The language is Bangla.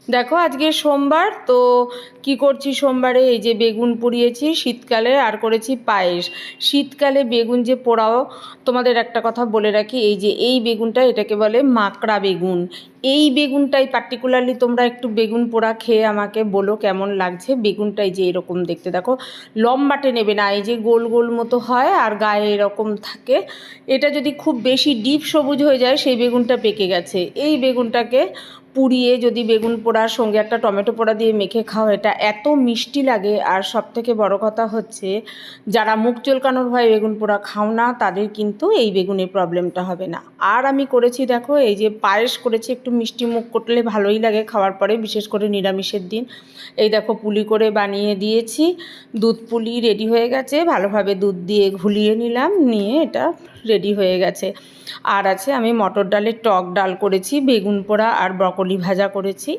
দেখো আজকে সোমবার, তো কি করছি সোমবারে, এই যে বেগুন পুড়িয়েছি শীতকালে, আর করেছি পায়েস। শীতকালে বেগুন যে পোড়াও, তোমাদের একটা কথা বলে রাখি, এই যে এই বেগুনটা, এটাকে বলে মাকড়া বেগুন। এই বেগুনটাই পার্টিকুলারলি তোমরা একটু বেগুন পোড়া খেয়ে আমাকে বলো কেমন লাগছে। বেগুনটাই যে এরকম দেখতে, দেখো লম্বাটে নেবে না, এই যে গোল গোল মতো হয় আর গায়ে এরকম থাকে। এটা যদি খুব বেশি ডিপ সবুজ হয়ে যায় সেই বেগুনটা পেকে গেছে। এই বেগুনটাকে পুড়িয়ে যদি বেগুন পোড়ার সঙ্গে একটা টমেটো পোড়া দিয়ে মেখে খাও, এটা এত মিষ্টি লাগে। আর সবথেকে বড় কথা হচ্ছে, যারা মুখ চুলকানোর ভয়ে বেগুন পোড়া খাও না, তাদের কিন্তু এই বেগুনের প্রবলেমটা হবে না। আর আমি করেছি দেখো, এই যে পায়েস করেছি, একটু মিষ্টি মুখ করলে ভালোই লাগে খাওয়ার পরে, বিশেষ করে নিরামিষের দিন। এই দেখো পুলি করে বানিয়ে দিয়েছি, দুধ পুলি রেডি হয়ে গেছে, ভালোভাবে দুধ দিয়ে ঘুলিয়ে নিলাম, নিয়ে এটা রেডি হয়ে গেছে। আর আছে আমি মটর ডালের টক ডাল করেছি, বেগুন পোড়া আর ব্রকলি ভাজা করেছি।